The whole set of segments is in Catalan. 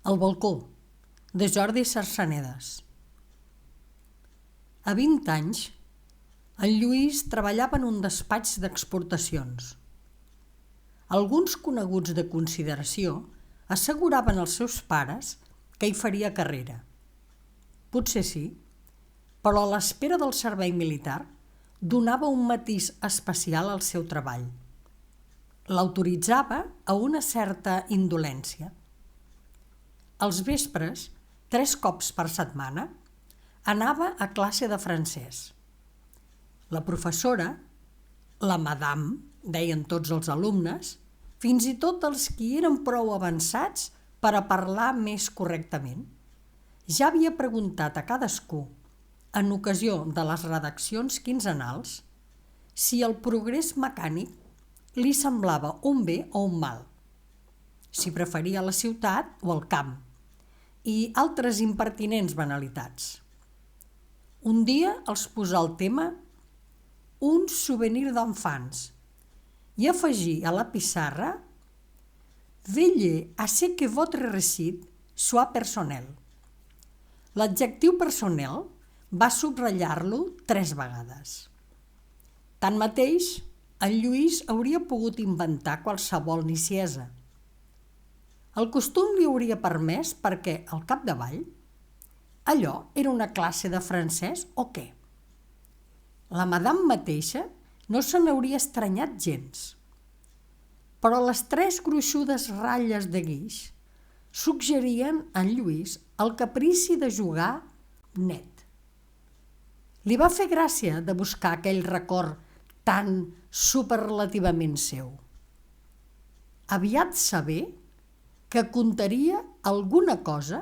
El balcó, de Jordi Sarsanedes. A 20 anys, en Lluís treballava en un despatx d'exportacions. Alguns coneguts de consideració asseguraven als seus pares que hi faria carrera. Potser sí, però l'espera del servei militar donava un matís especial al seu treball. L'autoritzava a una certa indolència. Als vespres, 3 cops per setmana, anava a classe de francès. La professora, la madame, deien tots els alumnes, fins i tot els qui eren prou avançats per a parlar més correctament, ja havia preguntat a cadascú, en ocasió de les redaccions quinzenals, si el progrés mecànic li semblava un bé o un mal, si preferia la ciutat o el camp, i altres impertinents banalitats. Un dia els posà el tema un souvenir d'enfants i afegí a la pissarra «Veillez à ce que votre récit soit personnel». L'adjectiu personnel va subratllar-lo 3 vegades. Tanmateix, en Lluís hauria pogut inventar qualsevol niciesa. El costum li hauria permès perquè, al capdavall, allò era una classe de francès o què? La madame mateixa no se n'hauria estranyat gens. Però les 3 gruixudes ratlles de guix suggerien en Lluís el caprici de jugar net. Li va fer gràcia de buscar aquell record tan superlativament seu. Aviat sabé que contaria alguna cosa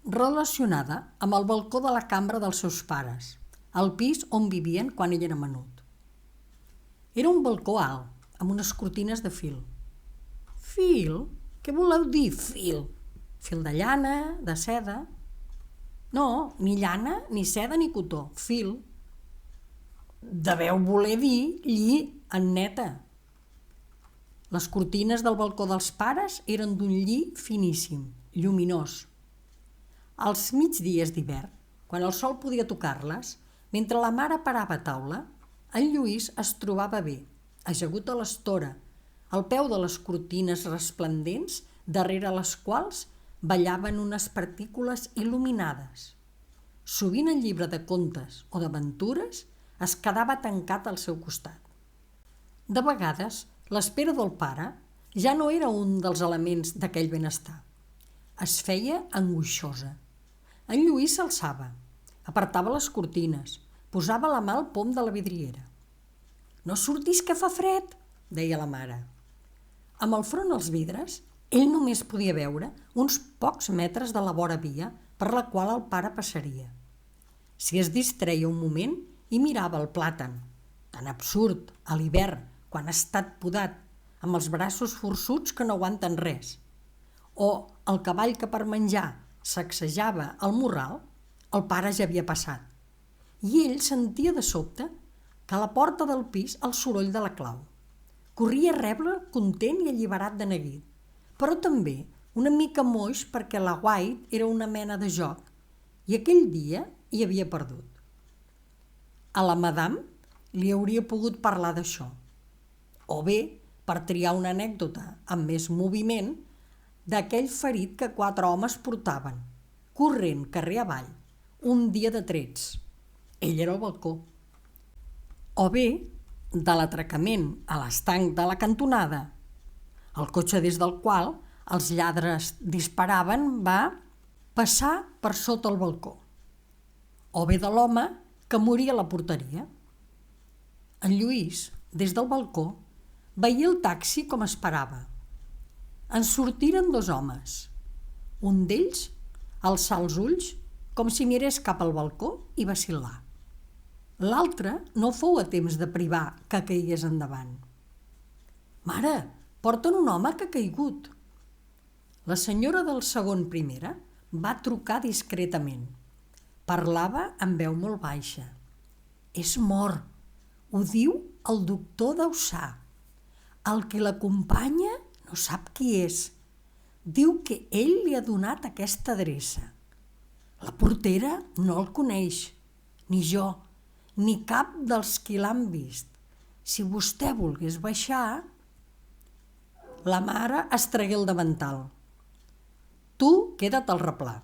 relacionada amb el balcó de la cambra dels seus pares, el pis on vivien quan ell era menut. Era un balcó alt, amb unes cortines de fil. Fil? Què voleu dir, fil? Fil de llana, de seda? No, ni llana, ni seda, ni cotó. Fil. Deveu voler dir lli en neta. Les cortines del balcó dels pares eren d'un lli finíssim, lluminós. Als migdies d'hivern, quan el sol podia tocar-les, mentre la mare parava a taula, en Lluís es trobava bé, ajagut a l'estora, al peu de les cortines resplendents, darrere les quals ballaven unes partícules il·luminades. Sovint el llibre de contes o d'aventures es quedava tancat al seu costat. De vegades, l'espera del pare ja no era un dels elements d'aquell benestar. Es feia angoixosa. En Lluís s'alçava, apartava les cortines, posava la mà al pom de la vidriera. «No surtis que fa fred», deia la mare. Amb el front als vidres, ell només podia veure uns pocs metres de la vora via per la qual el pare passaria. Si es distreia un moment i mirava el plàtan, tan absurd, a l'hivern, quan ha estat podat, amb els braços forçuts que no aguanten res, o el cavall que per menjar sacsejava el morral, el pare ja havia passat, i ell sentia de sobte que a la porta del pis el soroll de la clau. Corria a rebre content i alliberat de neguit, però també una mica moix perquè la White era una mena de joc i aquell dia hi havia perdut. A la madame li hauria pogut parlar d'això, o bé, per triar una anècdota amb més moviment, d'aquell ferit que 4 homes portaven, corrent carrer avall, un dia de trets. Ell era al balcó. O bé, de l'atracament a l'estanc de la cantonada, el cotxe des del qual els lladres disparaven va passar per sota el balcó. O bé de l'home que moria a la porteria. En Lluís, des del balcó, veia el taxi com esperava. En sortiren 2 homes. Un d'ells alçà els ulls com si mirés cap al balcó i vacil·lar. L'altre no fou a temps de privar que caigués endavant. «Mare, porten un home que ha caigut». La senyora del segon primera va trucar discretament. Parlava amb veu molt baixa. «És mort, ho diu el doctor Dausà. El que l'acompanya no sap qui és. Diu que ell li ha donat aquesta adreça. La portera no el coneix, ni jo, ni cap dels qui l'han vist. Si vostè volgués baixar... La mare es tragué el davantal. Tu queda't al replà.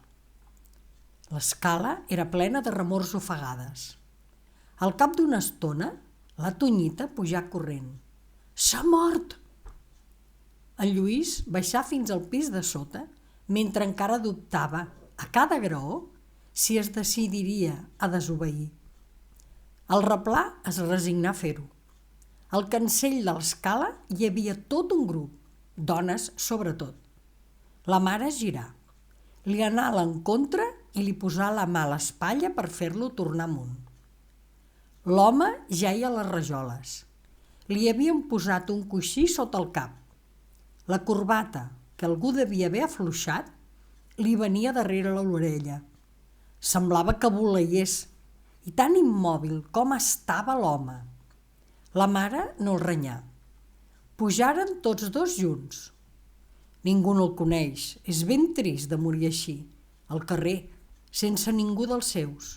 L'escala era plena de remors ofegades. Al cap d'una estona, la Tonyita pujà corrent. S'ha mort! En Lluís baixà fins al pis de sota, mentre encara dubtava, a cada graó, si es decidiria a desobeir. El replà es resignà a fer-ho. Al cancell de l'escala hi havia tot un grup, dones sobretot. La mare es girà, li anà a l'encontre i li posà la mà a l'espatlla per fer-lo tornar amunt. L'home jaia a les rajoles. Li havien posat un coixí sota el cap. La corbata, que algú devia haver afluixat, li venia darrere l'orella. Semblava que voleiés, i tan immòbil com estava l'home. La mare no el renyà. Pujaren tots dos junts. Ningú no el coneix, és ben trist de morir així, al carrer, sense ningú dels seus.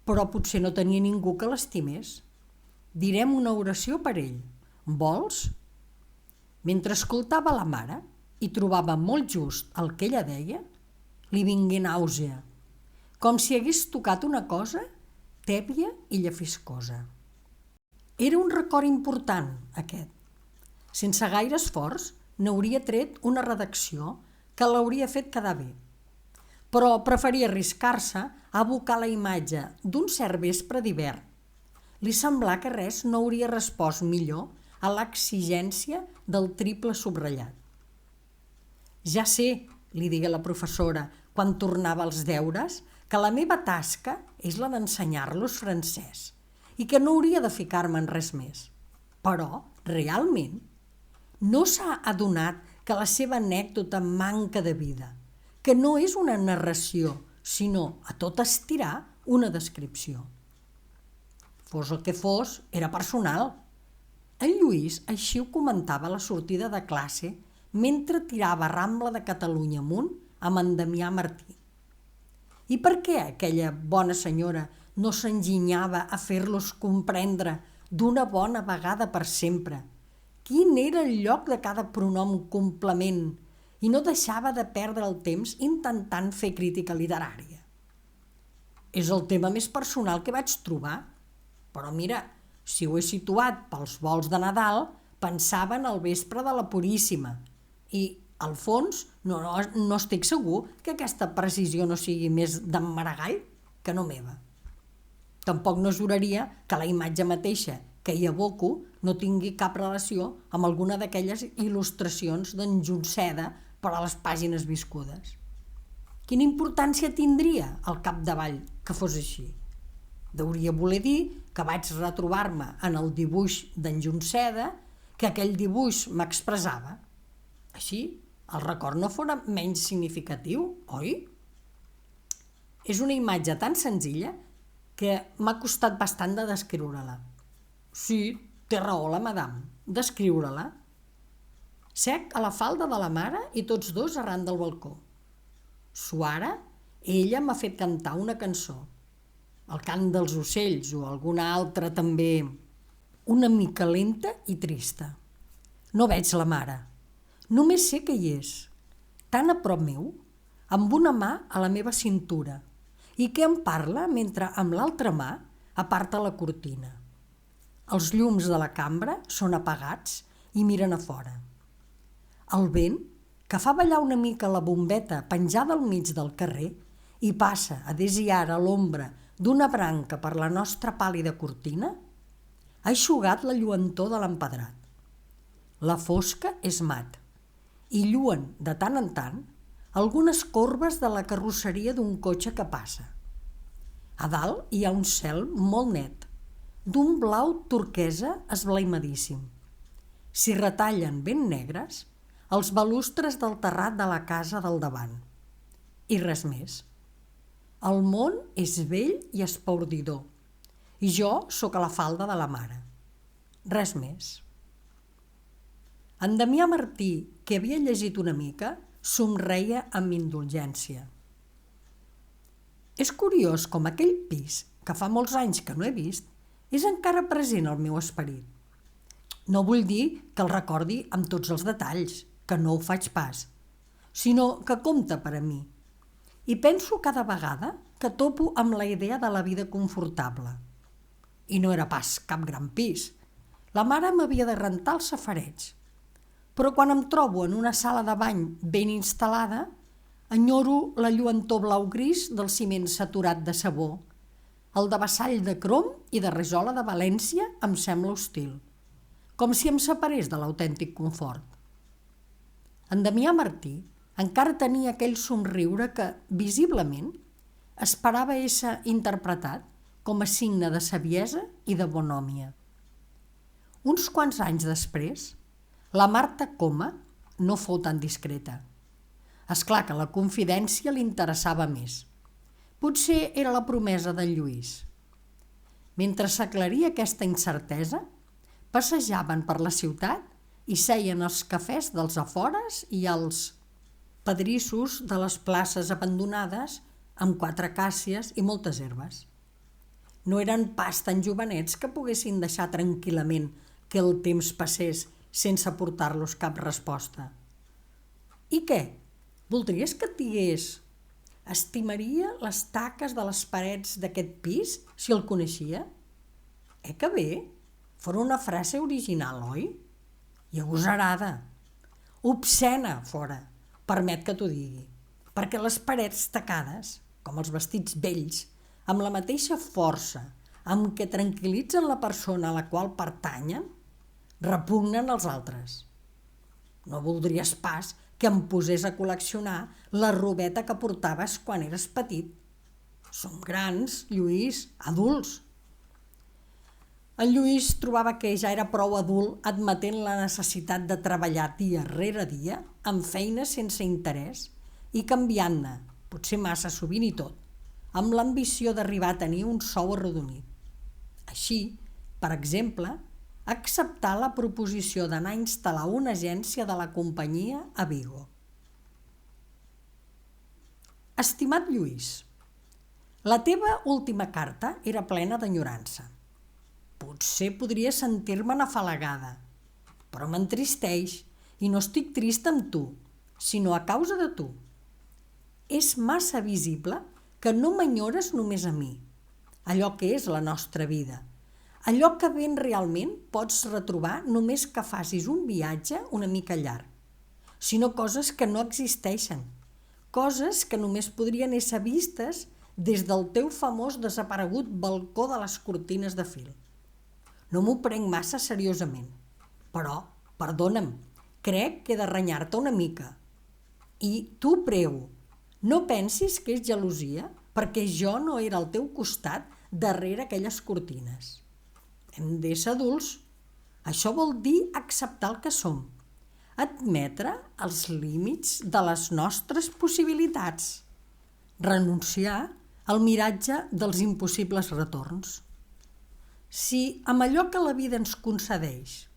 Però potser no tenia ningú que l'estimés. Direm una oració per ell. Vols? Mentre escoltava la mare i trobava molt just el que ella deia, li vingué nàusea, com si hagués tocat una cosa tèbia i llefiscosa. Era un record important, aquest. Sense gaire esforç, n'hauria tret una redacció que l'hauria fet quedar bé. Però preferia arriscar-se a evocar la imatge d'un cert vespre d'hivern. Li semblà que res no hauria respost millor a l'exigència del triple subratllat. Ja sé, li digué la professora, quan tornava als deures, que la meva tasca és la d'ensenyar-los francès i que no hauria de ficar-me en res més. Però, realment, no s'ha adonat que la seva anècdota manca de vida, que no és una narració, sinó, a tot estirar, una descripció. Fos el que fos, era personal. En Lluís així ho comentava a la sortida de classe mentre tirava Rambla de Catalunya amunt amb en Damià Martí. I per què aquella bona senyora no s'enginyava a fer-los comprendre d'una bona vegada per sempre quin era el lloc de cada pronom complement i no deixava de perdre el temps intentant fer crítica literària? És el tema més personal que vaig trobar, però mira, si ho he situat pels vols de Nadal, pensava en el vespre de la Puríssima i, al fons, no estic segur que aquesta precisió no sigui més d'en Maragall que no meva. Tampoc no juraria que la imatge mateixa que hi evoco no tingui cap relació amb alguna d'aquelles il·lustracions d'en Junceda per a les pàgines viscudes. Quina importància tindria al capdavall que fos així? Deuria voler dir que vaig retrobar-me en el dibuix d'en Junceda, que aquell dibuix m'expressava. Així, el record no fora menys significatiu, oi? És una imatge tan senzilla que m'ha costat bastant de descriure-la. Sí, té raó la madame, descriure-la. Sec a la falda de la mare i tots dos arran del balcó. Suara, ella m'ha fet cantar una cançó, el cant dels ocells o alguna altra també, una mica lenta i trista. No veig la mare, només sé que hi és, tan a prop meu, amb una mà a la meva cintura, i que em parla mentre amb l'altra mà aparta la cortina. Els llums de la cambra són apagats i miren a fora. El vent, que fa ballar una mica la bombeta penjada al mig del carrer i passa a des i ara l'ombra d'una branca per la nostra pàl·lida cortina, ha eixugat la lluentor de l'empedrat. La fosca és mat i lluen, de tant en tant, algunes corbes de la carrosseria d'un cotxe que passa. A dalt hi ha un cel molt net, d'un blau turquesa esblaimadíssim. S'hi retallen ben negres els balustres del terrat de la casa del davant. I res més. El món és vell i espaordidor, i jo sóc a la falda de la mare. Res més. En Damià Martí, que havia llegit una mica, somreia amb indulgència. És curiós com aquell pis, que fa molts anys que no he vist, és encara present al meu esperit. No vull dir que el recordi amb tots els detalls, que no ho faig pas, sinó que compta per a mi. I penso cada vegada que topo amb la idea de la vida confortable. I no era pas cap gran pis. La mare m'havia de rentar els safareigs. Però quan em trobo en una sala de bany ben instal·lada, enyoro la lluentor blau-gris del ciment saturat de sabó. El de vassall de crom i de rajola de València em sembla hostil, com si em separés de l'autèntic confort. En Damià Martí encara tenia aquell somriure que, visiblement, esperava ésser interpretat com a signe de saviesa i de bonhòmia. Uns quants anys després, la Marta Coma no fou tan discreta. És clar que la confidència li interessava més. Potser era la promesa d'en Lluís. Mentre s'aclaria aquesta incertesa, passejaven per la ciutat i seien als cafès dels afores i als pedrissos de les places abandonades amb 4 acàcies i moltes herbes. No eren pas tan jovenets que poguessin deixar tranquil·lament que el temps passés sense aportar-los cap resposta. I què? Voldries que et digués? Estimaria les taques de les parets d'aquest pis si el coneixia? Que bé? Fora una frase original, oi? I agosarada. Obscena, fora. Permet que t'ho digui. Perquè les parets tacades, com els vestits vells, amb la mateixa força amb què tranquil·litzen la persona a la qual pertanyen, repugnen els altres. No voldries pas que em posés a col·leccionar la robeta que portaves quan eres petit. Som grans, Lluís, adults. En Lluís trobava que ja era prou adult admetent la necessitat de treballar dia rere dia amb feines sense interès i canviant-ne, potser massa sovint i tot, amb l'ambició d'arribar a tenir un sou arrodonit. Així, per exemple, acceptar la proposició d'anar a instal·lar una agència de la companyia a Vigo. Estimat Lluís, la teva última carta era plena d'enyorança. Potser podria sentir-me'n afalagada, però m'entristeix i no estic trista amb tu, sinó a causa de tu. És massa visible que no m'enyores només a mi, allò que és la nostra vida, allò que ben realment pots retrobar només que facis un viatge una mica llarg, sinó coses que no existeixen, coses que només podrien ésser vistes des del teu famós desaparegut balcó de les cortines de fil. No m'ho prenc massa seriosament, però, perdona'm, crec que he de renyar-te una mica. I t'ho prego, no pensis que és gelosia perquè jo no era al teu costat darrere aquelles cortines. Hem d'ésser adults. Això vol dir acceptar el que som, admetre els límits de les nostres possibilitats, renunciar al miratge dels impossibles retorns. Si amb allò que la vida ens concedeix,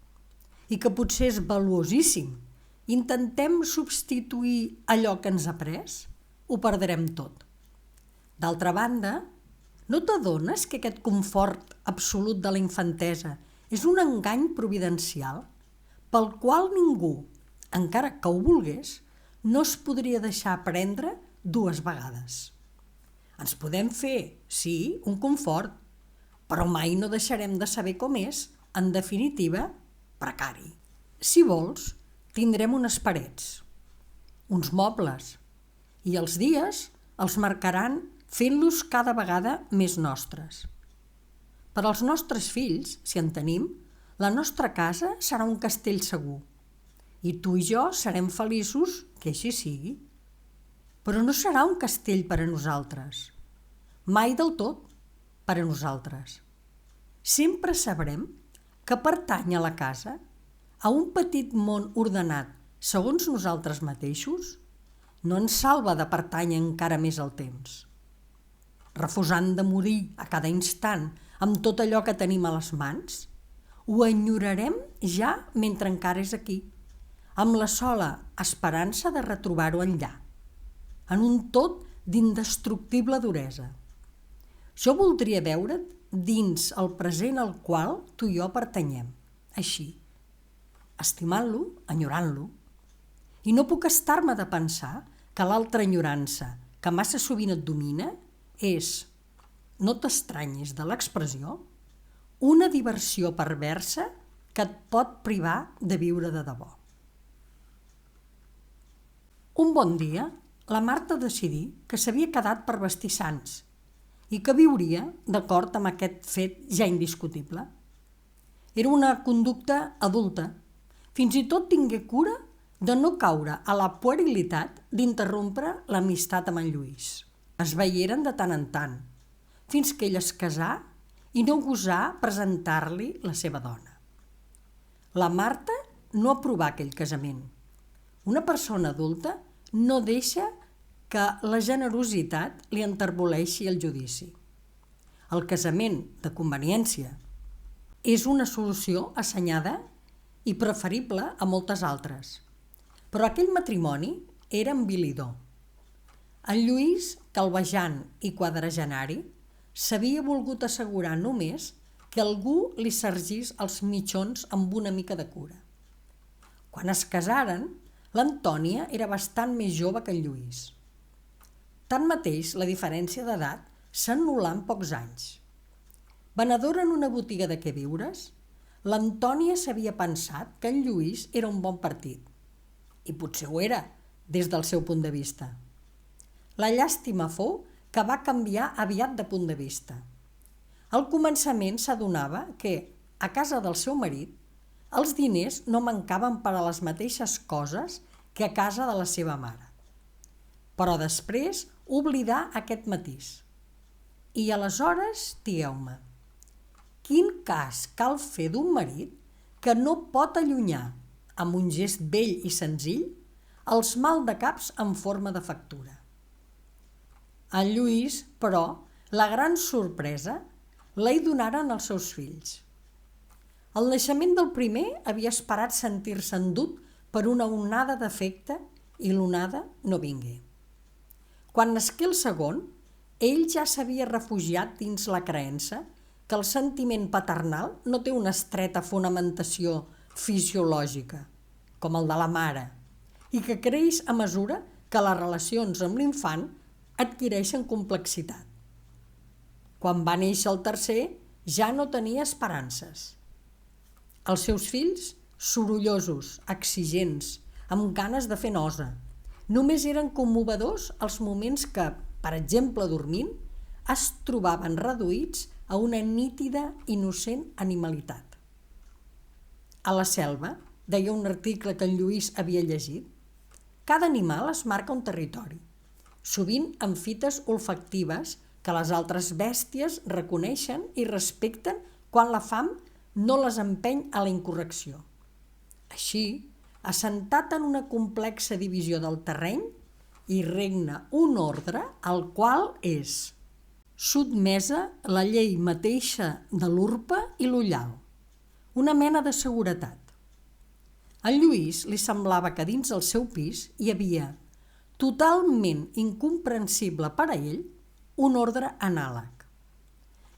i que potser és valuosíssim, intentem substituir allò que ens ha pres, ho perdrem tot. D'altra banda, no t'adones que aquest confort absolut de la infantesa és un engany providencial pel qual ningú, encara que ho volgués, no es podria deixar prendre 2 vegades? Ens podem fer, sí, un confort, però mai no deixarem de saber com és, en definitiva, precari. Si vols, tindrem unes parets, uns mobles, i els dies els marcaran fent-los cada vegada més nostres. Per als nostres fills, si en tenim, la nostra casa serà un castell segur, i tu i jo serem feliços que així sigui. Però no serà un castell per a nosaltres, mai del tot per a nosaltres. Sempre sabrem que pertany a la casa, a un petit món ordenat segons nosaltres mateixos, no ens salva de pertànyer encara més al temps. Refusant de morir a cada instant amb tot allò que tenim a les mans, ho enyorarem ja mentre encara és aquí, amb la sola esperança de retrobar-ho enllà, en un tot d'indestructible duresa. Jo voldria veure't dins el present al qual tu i jo pertanyem, així, estimant-lo, enyorant-lo. I no puc estar-me de pensar que l'altra enyorança que massa sovint et domina és, no t'estranyis de l'expressió, una diversió perversa que et pot privar de viure de debò. Un bon dia, la Marta decidí que s'havia quedat per vestir sants i que viuria d'acord amb aquest fet ja indiscutible. Era una conducta adulta. Fins i tot tingué cura de no caure a la puerilitat d'interrompre l'amistat amb en Lluís. Es veieren de tant en tant, fins que ell es casà i no gosà presentar-li la seva dona. La Marta no aprovà aquell casament. Una persona adulta no deixa que la generositat li enterboleixi el judici. El casament de conveniència és una solució assenyada i preferible a moltes altres. Però aquell matrimoni era envilidor. En Lluís, calvejant i quadragenari, s'havia volgut assegurar només que algú li sergís els mitjons amb una mica de cura. Quan es casaren, l'Antònia era bastant més jove que en Lluís. Tanmateix, la diferència d'edat s'anul·là en pocs anys. Venedora en una botiga de queviures, l'Antònia s'havia pensat que en Lluís era un bon partit, i potser ho era, des del seu punt de vista. La llàstima fou que va canviar aviat de punt de vista. Al començament s'adonava que, a casa del seu marit, els diners no mancaven per a les mateixes coses que a casa de la seva mare. Però després oblidà aquest matís. I aleshores, digueu-me, quin cas cal fer d'un marit que no pot allunyar, amb un gest bell i senzill, els maldecaps en forma de factura. En Lluís, però, la gran sorpresa la hi donaren els seus fills. El naixement del primer havia esperat sentir-se endut per una onada d'afecte i l'onada no vingué. Quan nasqué el segon, ell ja s'havia refugiat dins la creença que el sentiment paternal no té una estreta fonamentació fisiològica, com el de la mare, i que creix a mesura que les relacions amb l'infant adquireixen complexitat. Quan va néixer el tercer, ja no tenia esperances. Els seus fills, sorollosos, exigents, amb ganes de fer nosa, només eren commovedors els moments que, per exemple dormint, es trobaven reduïts a una nítida, innocent animalitat. A la selva, deia un article que en Lluís havia llegit, cada animal es marca un territori, sovint amb fites olfactives que les altres bèsties reconeixen i respecten quan la fam no les empeny a la incorrecció. Així, assentat en una complexa divisió del terreny, hi regna un ordre al qual és sotmesa la llei mateixa de l'urpa i l'ullal, una mena de seguretat. A Lluís li semblava que dins el seu pis hi havia, totalment incomprensible per a ell, un ordre anàleg.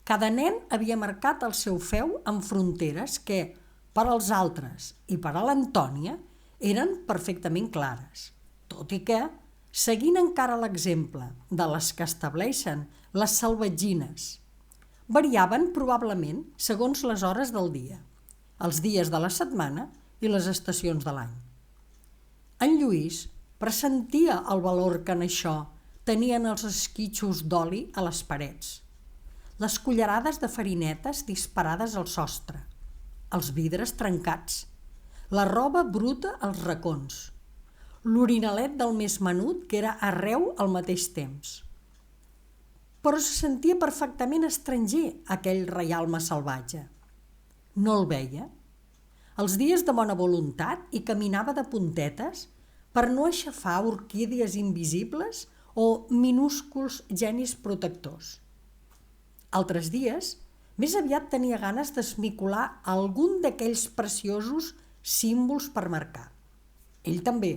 Cada nen havia marcat el seu feu en fronteres que, per als altres i per a l'Antònia, eren perfectament clares, tot i que, seguint encara l'exemple de les que estableixen les salvatgines, variaven probablement segons les hores del dia, els dies de la setmana i les estacions de l'any. En Lluís pressentia el valor que en això tenien els esquitxos d'oli a les parets, les cullerades de farinetes disparades al sostre, els vidres trencats, la roba bruta als racons, l'orinalet del més menut que era arreu al mateix temps. Però se sentia perfectament estranger aquell reialme salvatge. No el veia. Els dies de bona voluntat hi caminava de puntetes per no aixafar orquídies invisibles o minúsculs genis protectors. Altres dies, més aviat tenia ganes d'esmicolar algun d'aquells preciosos símbols per marcar. ell també,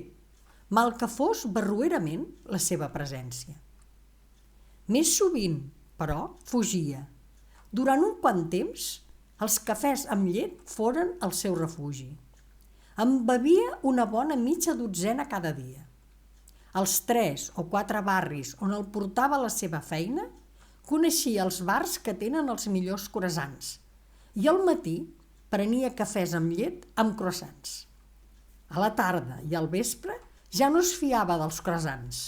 mal que fos barroerament la seva presència. Més sovint, però, fugia. Durant un quant temps, els cafès amb llet foren el seu refugi. En bevia una bona mitja dotzena cada dia. Als 3 o 4 barris on el portava la seva feina, coneixia els bars que tenen els millors croissants i al matí prenia cafès amb llet amb croissants. A la tarda i al vespre ja no es fiava dels croissants.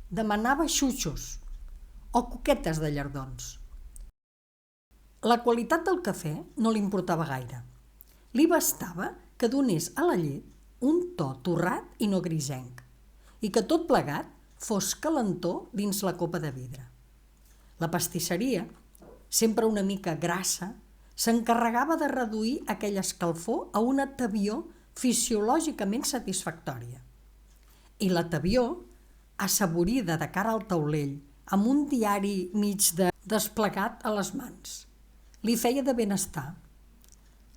Demanava xutxos o coquetes de llardons. La qualitat del cafè no li importava gaire. Li bastava que donés a la llet un to torrat i no grisenc i que tot plegat fos calentor dins la copa de vidre. La pastisseria, sempre una mica grassa, s'encarregava de reduir aquella escalfor a una tebior fisiològicament satisfactòria. I la tebior, assaborida de cara al taulell, amb un diari mig desplegat a les mans, li feia de benestar.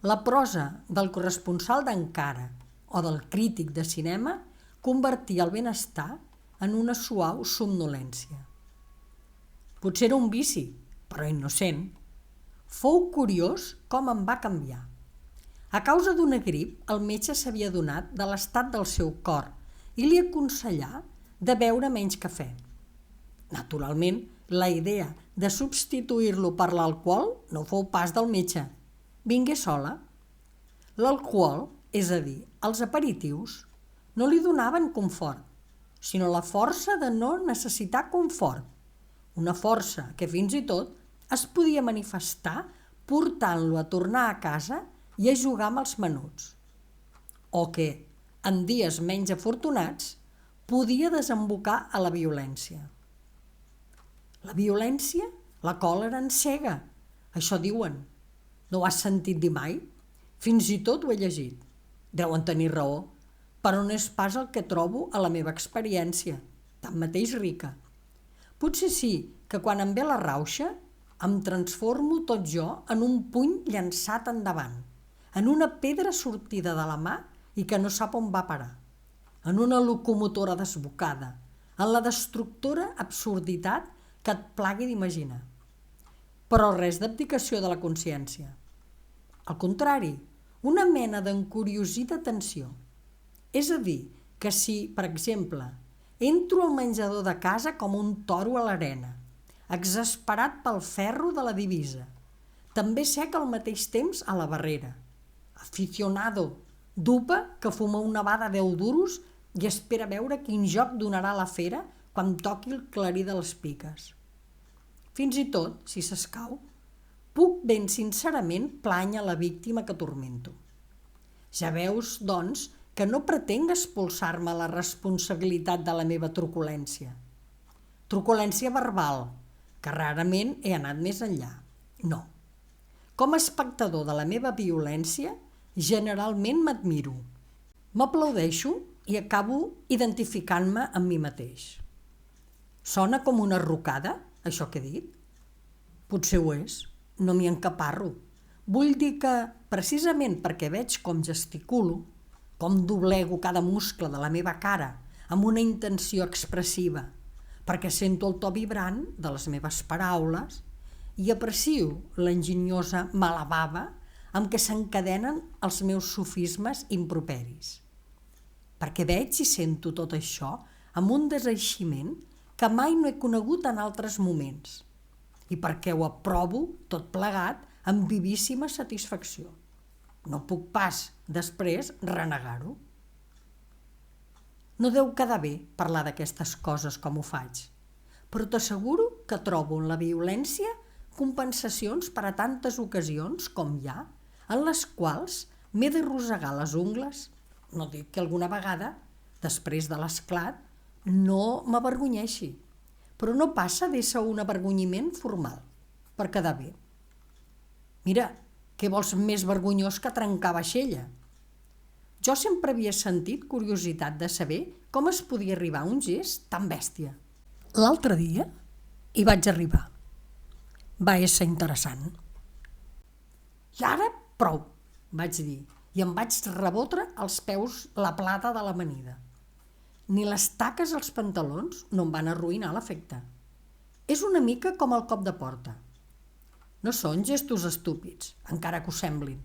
La prosa del corresponsal d'Encara o del crític de cinema convertia el benestar en una suau somnolència. Potser era un vici, però innocent. Fou curiós com em va canviar. A causa d'una grip, el metge s'havia adonat de l'estat del seu cor i li aconsellà de beure menys cafè. Naturalment, la idea de substituir-lo per l'alcohol no fou pas del metge. Vingué sola. L'alcohol, és a dir, els aperitius, no li donaven confort, sinó la força de no necessitar confort. Una força que fins i tot es podia manifestar portant-lo a tornar a casa i a jugar amb els menuts. O que, en dies menys afortunats, podia desembocar a la violència. La violència, la còlera encega, això diuen. No ho has sentit dir mai? Fins i tot ho he llegit. Deuen tenir raó, però no és pas el que trobo a la meva experiència, tanmateix rica. Potser sí que quan em ve la rauxa em transformo tot jo en un puny llançat endavant, en una pedra sortida de la mà i que no sap on va parar, en una locomotora desbocada, en la destructora absurditat que et plagui d'imaginar. Però res d'abdicació de la consciència. Al contrari, una mena d'encuriosida tensió. És a dir, que si, per exemple, entro al menjador de casa com un toro a l'arena, exasperat pel ferro de la divisa, també sec al mateix temps a la barrera, aficionado, dupa que fuma una bada 10 duros i espera veure quin joc donarà la fera quan toqui el clarí de les piques. Fins i tot, si s'escau, puc ben sincerament plànyer la víctima que tormento. Ja veus, doncs, que no pretenc expulsar-me la responsabilitat de la meva truculència. Truculència verbal, que rarament he anat més enllà. No. Com a espectador de la meva violència, generalment m'admiro. M'aplaudeixo i acabo identificant-me amb mi mateix. Sona com una rucada, això que he dit? Potser ho és, no m'hi encaparro. Vull dir que, precisament perquè veig com gesticulo, com doblego cada muscle de la meva cara amb una intenció expressiva, perquè sento el to vibrant de les meves paraules i aprecio l'enginyosa malabava amb què s'encadenen els meus sofismes improperis. Perquè veig i sento tot això amb un deseiximent que mai no he conegut en altres moments i perquè ho aprovo tot plegat amb vivíssima satisfacció. No puc pas, després, renegar-ho. No deu quedar bé parlar d'aquestes coses com ho faig, però t'asseguro que trobo en la violència compensacions per a tantes ocasions com hi ha, en les quals m'he d'arrossegar les ungles, no dic que alguna vegada, després de l'esclat, no m'avergonyeixi, però no passa d'ésser un avergonyiment formal, per quedar bé. Mira, què vols més vergonyós que trencar vaixella? Jo sempre havia sentit curiositat de saber com es podia arribar a un gest tan bèstia. L'altre dia hi vaig arribar. Va ésser interessant. I ara prou, vaig dir, i em vaig rebotre als peus la plata de l'amanida. Ni les taques als pantalons no em van arruïnar l'efecte. És una mica com el cop de porta. No són gestos estúpids, encara que ho semblin.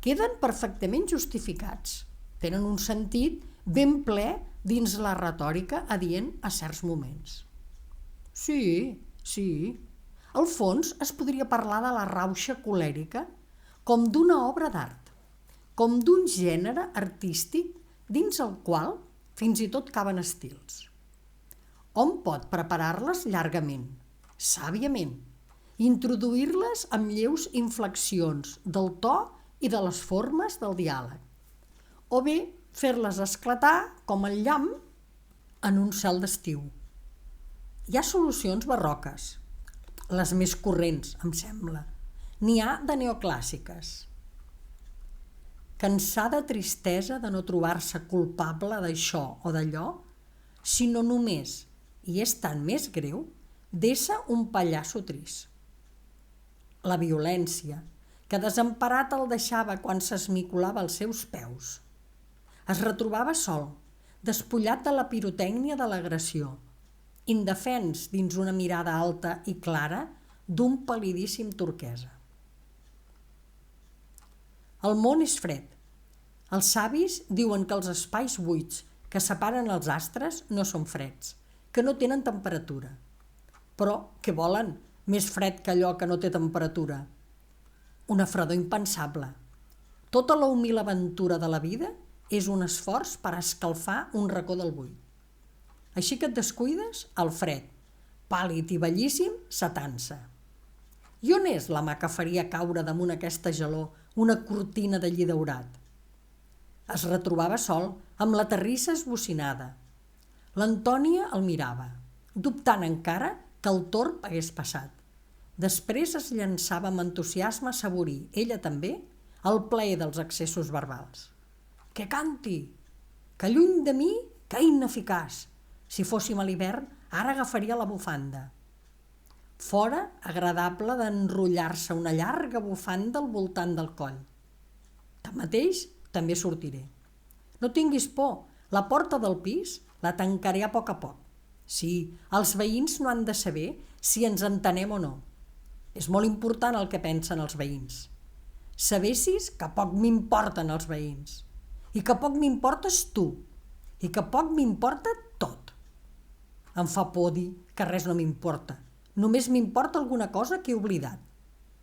Queden perfectament justificats. Tenen un sentit ben ple dins la retòrica adient a certs moments. Sí. Al fons es podria parlar de la rauxa colèrica com d'una obra d'art, com d'un gènere artístic dins el qual fins i tot caben estils. Hom pot preparar-les llargament, sàviament, introduir-les amb lleus inflexions del to i de les formes del diàleg, o bé fer-les esclatar com el llamp en un cel d'estiu. Hi ha solucions barroques, les més corrents, em sembla. N'hi ha de neoclàssiques. Cansada tristesa de no trobar-se culpable d'això o d'allò, sinó només, i és tant més greu, d'ésser un pallasso trist. La violència, que desemparat el deixava quan s'esmicolava als seus peus. Es retrobava sol, despullat de la pirotècnia de l'agressió, indefens dins una mirada alta i clara d'un palidíssim turquesa. El món és fred. Els savis diuen que els espais buits que separen els astres no són freds, que no tenen temperatura. Però, què volen? Més fred que allò que no té temperatura. Una fredor impensable. Tota la humil aventura de la vida és un esforç per escalfar un racó del buit. Així que et descuides, el fred, pàl·lid i bellíssim, s'atansa. I on és la mà que faria caure damunt aquesta gelor una cortina de lli daurat? Es retrobava sol, amb la terrissa esbocinada. L'Antònia el mirava, dubtant encara que el torb hagués passat. Després es llançava amb entusiasme a assaborir, ella també, el plaer dels excessos verbals. Que canti! Que lluny de mi, que ineficaç! Si fóssim a l'hivern, ara agafaria la bufanda. Fora, agradable d'enrotllar-se una llarga bufanda al voltant del coll. Tanmateix, també sortiré. No tinguis por, la porta del pis la tancaré a poc. Sí, els veïns no han de saber si ens entenem o no. És molt important el que pensen els veïns. Sabessis que poc m'importen els veïns, i que poc m'importes tu, i que poc m'importa tot. Em fa por dir que res no m'importa. Només m'importa alguna cosa que he oblidat.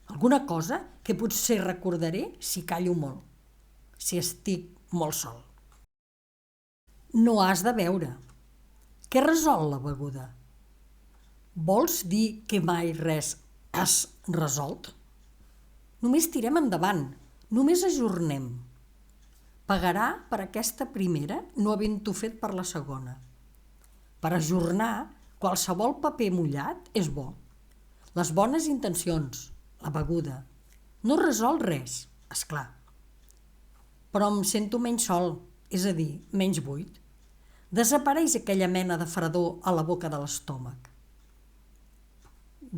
Alguna cosa que potser recordaré si callo molt, si estic molt sol. No has de beure. Què resol la beguda? Vols dir que mai res has resolt? Només tirem endavant, només ajornem. Pagarà per aquesta primera no havent-ho fet per la segona. Per ajornar, qualsevol paper mullat és bo. Les bones intencions, la beguda. No resol res, és clar. Però em sento menys sol, és a dir, menys buit. Desapareix aquella mena de fredor a la boca de l'estómac.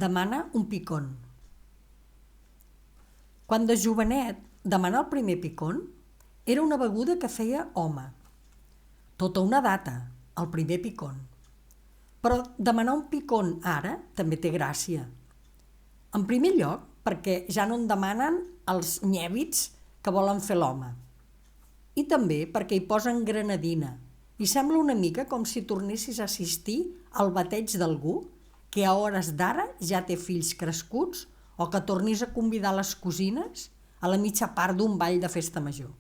Demana un picón. Quan de jovenet demanar el primer picón era una beguda que feia home. Tota una data, el primer picón. Però demanar un picón ara també té gràcia. En primer lloc, perquè ja no en demanen els nyèbits que volen fer l'home. I també perquè hi posen granadina i sembla una mica com si tornessis a assistir al bateig d'algú que a hores d'ara ja té fills crescuts o que tornis a convidar les cosines a la mitja part d'un ball de festa major.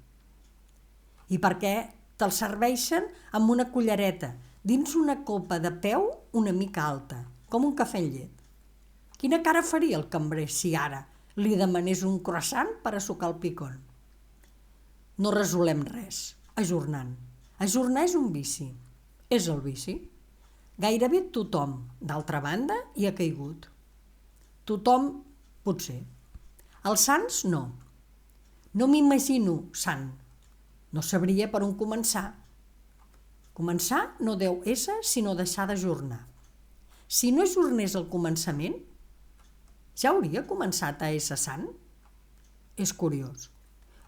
I perquè te'l serveixen amb una cullereta dins una copa de peu una mica alta, com un cafè amb llet. Quina cara faria el cambrer si ara li demanés un croissant per a sucar el picón? No resolem res, ajornant. Ajornar és un vici. És el vici. Gairebé tothom, d'altra banda, hi ha caigut. Tothom, potser. Els sants, no. No m'imagino sant. No sabria per on començar. Començar no deu ésser sinó deixar d'ajornar. Si no ajornés el començament, ja hauria començat a ésser sant? És curiós.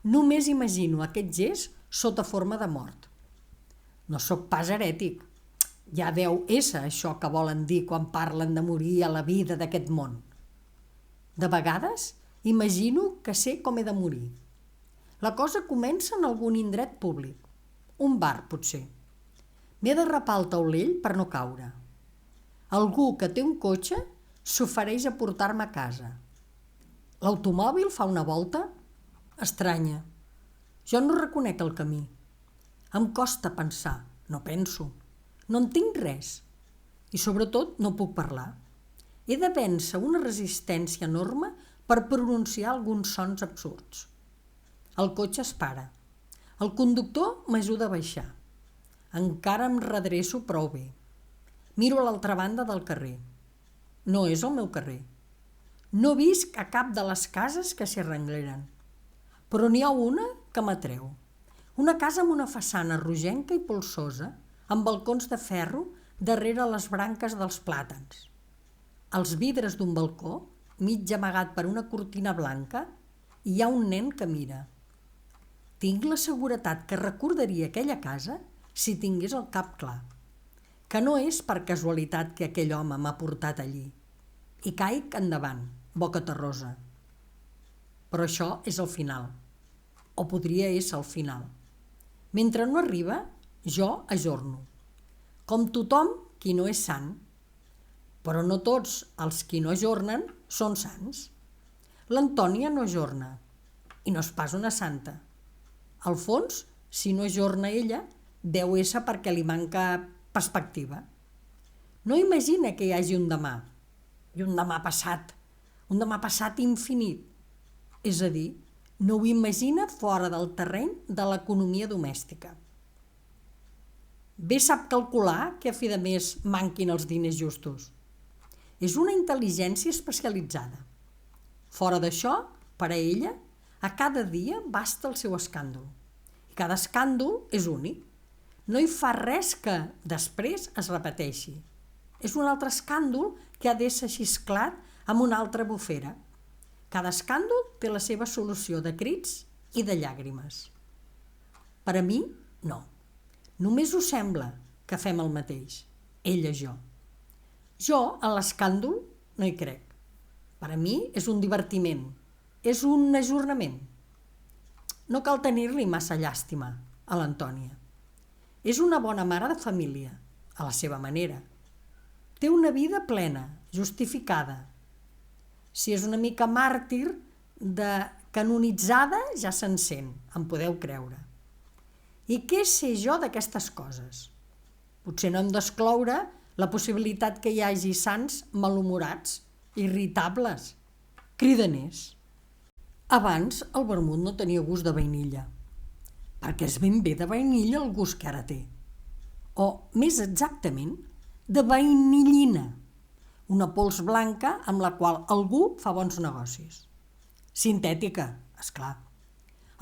Només imagino aquest gest sota forma de mort. No sóc pas herètic. Ja deu ésser això que volen dir quan parlen de morir a la vida d'aquest món. De vegades imagino que sé com he de morir. La cosa comença en algun indret públic. Un bar, potser. M'he de rapar el taulell per no caure. Algú que té un cotxe s'ofereix a portar-me a casa. L'automòbil fa una volta estranya. Jo no reconec el camí. Em costa pensar, no penso. No entenc res. I sobretot no puc parlar. He de vèncer una resistència enorme per pronunciar alguns sons absurds. El cotxe es para. El conductor m'ajuda a baixar. Encara em redreço prou bé. Miro a l'altra banda del carrer. No és el meu carrer. No visc a cap de les cases que s'hi arrengleren. Però n'hi ha una que m'atreu. Una casa amb una façana rogenca i polsosa, amb balcons de ferro darrere les branques dels plàtans. Als vidres d'un balcó, mig amagat per una cortina blanca, hi ha un nen que mira. Tinc la seguretat que recordaria aquella casa si tingués el cap clar. Que no és per casualitat que aquell home m'ha portat allí. I caic endavant, boca terrosa. Però això és el final. O podria ésser el final. Mentre no arriba, jo ajorno. Com tothom qui no és sant. Però no tots els qui no ajornen són sants. L'Antònia no ajorna. I no és pas una santa. Al fons, si no ajorna ella, deu ésser perquè li manca perspectiva. No imagina que hi hagi un demà. I un demà passat infinit. És a dir, no ho imagina fora del terreny de l'economia domèstica. Bé sap calcular que a fi de mes manquin els diners justos. És una intel·ligència especialitzada. Fora d'això, per a ella, a cada dia basta el seu escàndol. I cada escàndol és únic. No hi fa res que després es repeteixi. És un altre escàndol que ha d'ésser xisclat amb una altra bufera. Cada escàndol té la seva solució de crits i de llàgrimes. Per a mi, no. Només ho sembla que fem el mateix, ella i jo. Jo, a l'escàndol, no hi crec. Per a mi és un divertiment, és un ajornament. No cal tenir-li massa llàstima a l'Antònia. És una bona mare de família, a la seva manera. Té una vida plena, justificada. Si és una mica màrtir, de canonitzada ja se'n sent, em podeu creure. I què sé jo d'aquestes coses? Potser no hem d'excloure la possibilitat que hi hagi sants malhumorats, irritables, cridaners. Abans el vermut no tenia gust de vainilla, perquè és ben bé de vainilla el gust que ara té. O, més exactament, de vainillina, una pols blanca amb la qual algú fa bons negocis. Sintètica, és clar.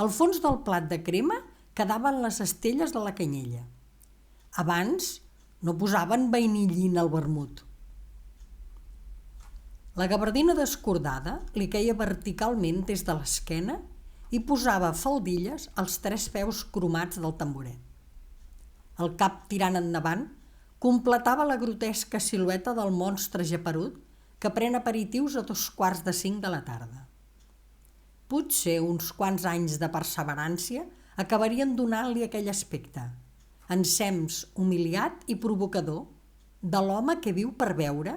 Al fons del plat de crema quedaven les estelles de la canyella. Abans no posaven vainillina al vermut. La gabardina descordada li queia verticalment des de l'esquena i posava faldilles als 3 peus cromats del tamboret. El cap tirant endavant completava la grotesca silueta del monstre geperut que pren aperitius a 4:45 de la tarda. Potser uns quants anys de perseverància acabarien donant-li aquell aspecte, ensems humiliat i provocador, de l'home que viu per veure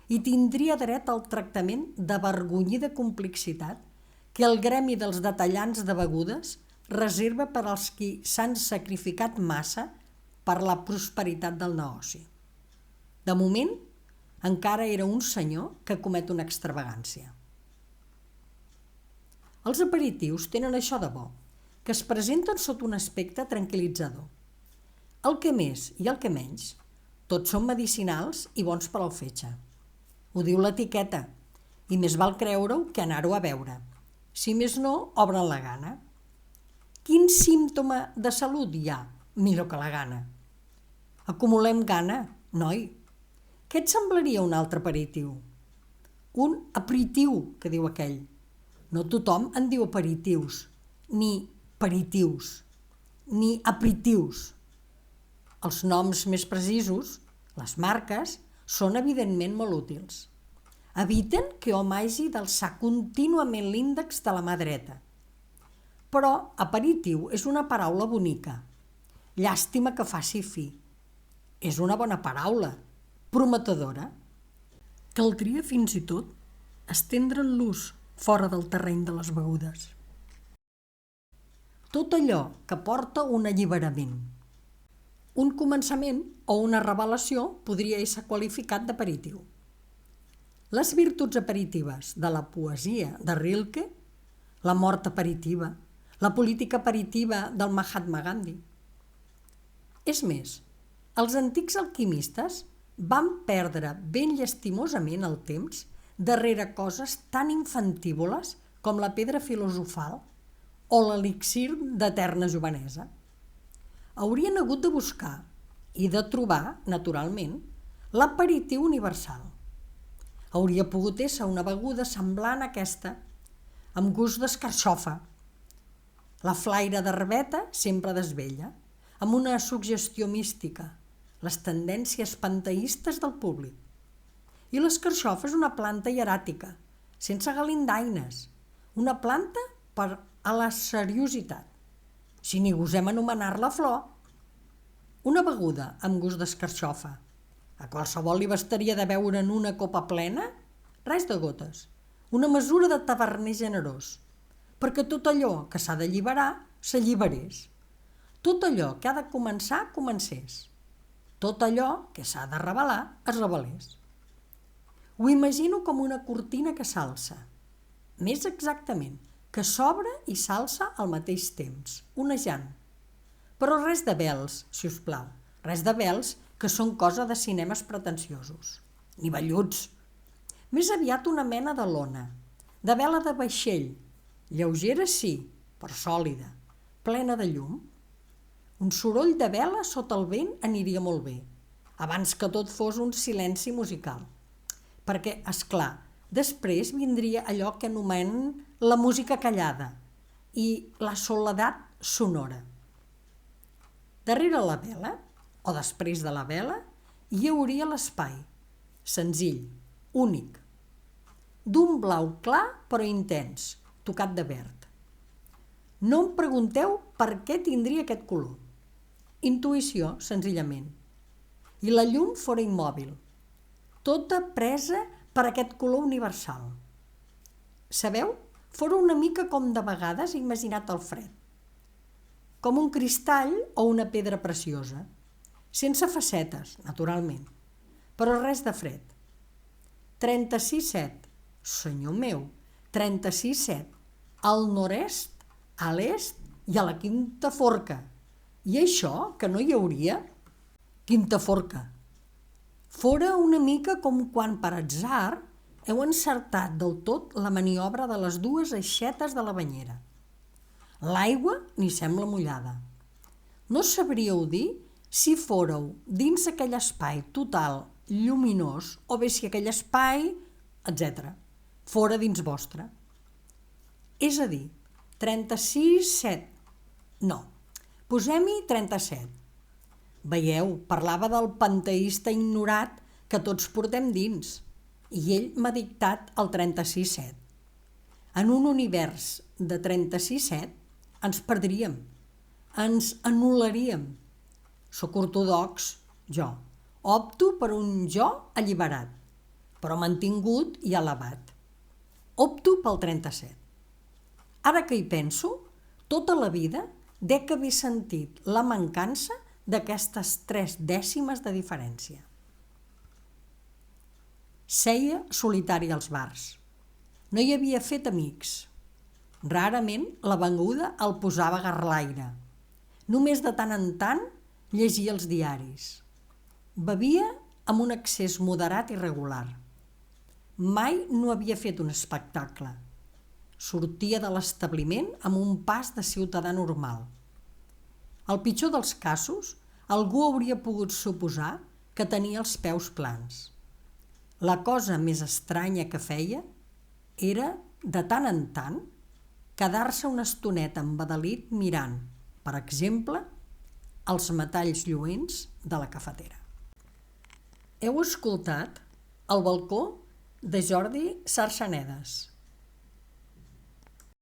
i tindria dret al tractament de vergonyida complixitat que el gremi dels detallants de begudes reserva per als qui s'han sacrificat massa per la prosperitat del negoci. De moment, encara era un senyor que comet una extravagància. Els aperitius tenen això de bo, que es presenten sota un aspecte tranquil·litzador. El que més i el que menys, tots són medicinals i bons per al fetge. Ho diu l'etiqueta, i més val creure-ho que anar-ho a veure. Si més no, obren la gana. Quin símptoma de salut hi ha? Millor que la gana. Acumulem gana, noi. Què et semblaria un altre aperitiu? Un aperitiu, que diu aquell. No tothom en diu aperitius, ni peritius, ni aperitius. Els noms més precisos, les marques, són evidentment molt útils. Eviten que hom hagi d'alçar contínuament l'índex de la mà dreta. Però aperitiu és una paraula bonica. Llàstima que faci fi. És una bona paraula, prometedora. Caldria fins i tot estendre'n l'ús fora del terreny de les begudes. Tot allò que porta un alliberament. Un començament o una revelació podria ésser qualificat d'aperitiu. Les virtuts aperitives de la poesia de Rilke, la mort aperitiva, la política aperitiva del Mahatma Gandhi. És més, els antics alquimistes van perdre ben llastimosament el temps darrere coses tan infantívoles com la pedra filosofal o l'elixir d'eterna jovenesa. Haurien hagut de buscar i de trobar, naturalment, l'aperitiu universal. Hauria pogut ésser una beguda semblant a aquesta, amb gust d'escarxofa. La flaire d'herbeta sempre desvella, amb una suggestió mística, les tendències panteistes del públic. I l'escarxofa és una planta hieràtica, sense galindaines, una planta per a la seriositat, si n'hi gosem anomenar-la flor. Una beguda amb gust d'escarxofa. A qualsevol li bastaria de beure'n una copa plena, res de gotes, una mesura de taverner generós, perquè tot allò que s'ha d'alliberar s'alliberés, tot allò que ha de començar comencés, tot allò que s'ha de revelar es revelés. Ho imagino com una cortina que s'alça, més exactament, que s'obre i s'alça al mateix temps, onejant. Però res de vels, si us plau, res de vels que són cosa de cinemes pretensiosos, ni velluts. Més aviat una mena de lona, de vela de vaixell, lleugera sí, però sòlida, plena de llum. Un soroll de vela sota el vent aniria molt bé, abans que tot fos un silenci musical. Perquè, és clar, després vindria allò que anomenen la música callada i la soledat sonora. Darrere la vela, o després de la vela, hi hauria l'espai, senzill, únic, d'un blau clar però intens, tocat de verd. No em pregunteu per què tindria aquest color. Intuïció, senzillament. I la llum fora immòbil, tota presa per aquest color universal. Sabeu? Fora una mica com de vegades he imaginat el fred. Com un cristall o una pedra preciosa, sense facetes, naturalment, però res de fred. 36,7, senyor meu, 36,7, al nord-est, a l'est i a la quinta forca. I això, que no hi hauria? Quinta forca. Fora una mica com quan per atzar heu encertat del tot la maniobra de les dues aixetes de la banyera. L'aigua ni sembla mullada. No sabríeu dir si fóreu dins aquell espai total lluminós o bé si aquell espai, etc., fora dins vostre. És a dir, 36,7. No, posem-hi 37. Veieu, parlava del panteista ignorat que tots portem dins, i ell m'ha dictat el 36,7. En un univers de 36,7 ens perdríem, ens anul·laríem. Soc ortodox, jo. Opto per un jo alliberat, però mantingut i elevat. Opto pel 37. Ara que hi penso, tota la vida dec haver sentit la mancança d'aquestes 3 dècimes de diferència. Seia solitari als bars. No hi havia fet amics. Rarament la beguda el posava garlaire. Només de tant en tant llegia els diaris. Bevia amb un excés moderat i regular. Mai no havia fet un espectacle. Sortia de l'establiment amb un pas de ciutadà normal. Al pitjor dels casos, algú hauria pogut suposar que tenia els peus plans. La cosa més estranya que feia era, de tant en tant, quedar-se una estoneta embadalit mirant, per exemple, els metalls lluents de la cafetera. Heu escoltat El balcó de Jordi Sarsanedes.